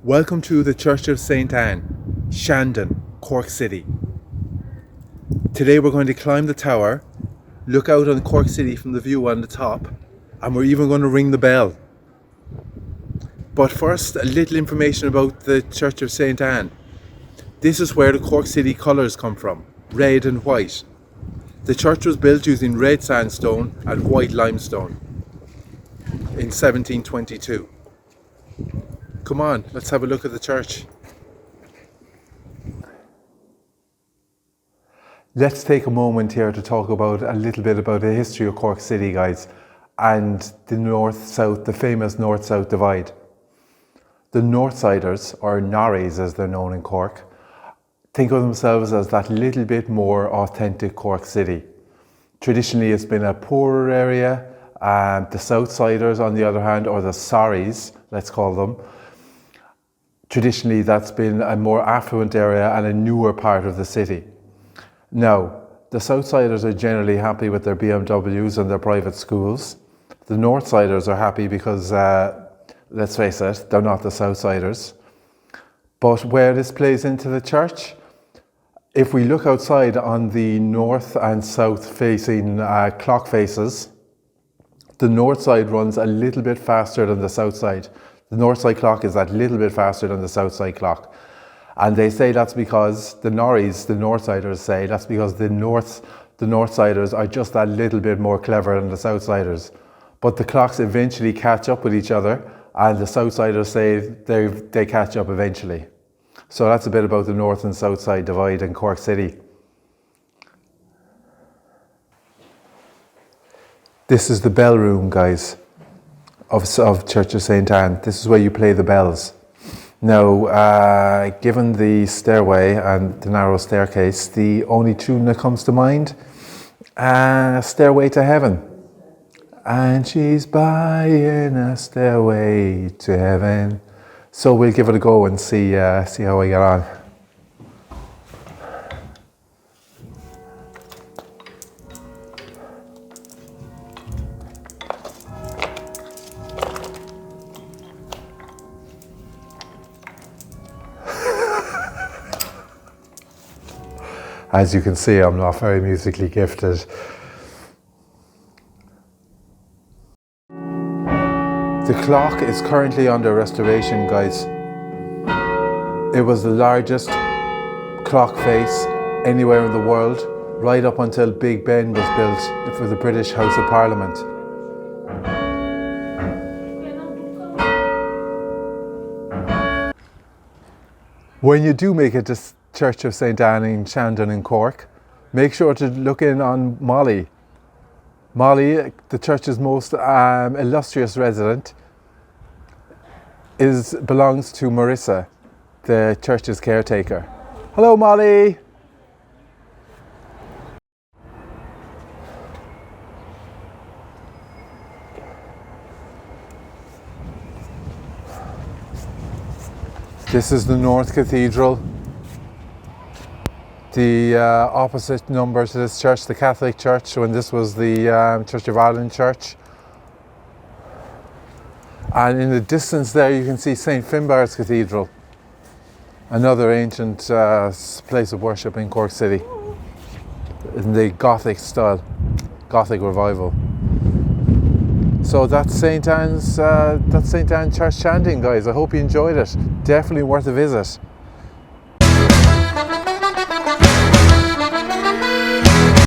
Welcome to the Church of St. Anne, Shandon, Cork City. Today we're going to climb the tower, look out on Cork City from the view on the top, and we're even going to ring the bell. But first, a little information about the Church of St. Anne. This is where the Cork City colours come from, red and white. The church was built using red sandstone and white limestone in 1722. Come on, let's have a look at the church. Let's take a moment here to talk about a little bit about the history of Cork City, guys, and the north-south, the famous north-south divide. The Northsiders, or Norries as they're known in Cork, think of themselves as that little bit more authentic Cork City. Traditionally, it's been a poorer area. The Southsiders, on the other hand, or the Sorries, let's call them, traditionally that's been a more affluent area and a newer part of the city. Now, the Southsiders are generally happy with their BMWs and their private schools. The Northsiders are happy because, let's face it, they're not the Southsiders. But where this plays into the church, if we look outside on the north and south facing clock faces, the north side runs a little bit faster than the south side. The north side clock is that little bit faster than the south side clock. And they say that's because the Norries, the Northsiders say, that's because the Northsiders are just that little bit more clever than the Southsiders. But the clocks eventually catch up with each other, and the Southsiders say they catch up eventually. So that's a bit about the north and south side divide in Cork City. This is the bell room, guys, of Church of St. Anne. This is where you play the bells. Now, given the stairway and the narrow staircase, the only tune that comes to mind, Stairway to Heaven. And she's buying a stairway to heaven. So we'll give it a go and see how we get on. As you can see, I'm not very musically gifted. The clock is currently under restoration, guys. It was the largest clock face anywhere in the world, right up until Big Ben was built for the British House of Parliament. When you do make it to Church of St. Anne in Shandon in Cork, make sure to look in on Molly. Molly, the church's most illustrious resident, belongs to Marissa, the church's caretaker. Hello, Molly. This is the North Cathedral. The opposite number to this church, the Catholic Church, when this was the Church of Ireland Church. And in the distance there you can see St. Finbarr's Cathedral, another ancient place of worship in Cork City, in the Gothic style, Gothic revival. So that's St. Anne's Church Shandon, guys. I hope you enjoyed it. Definitely worth a visit.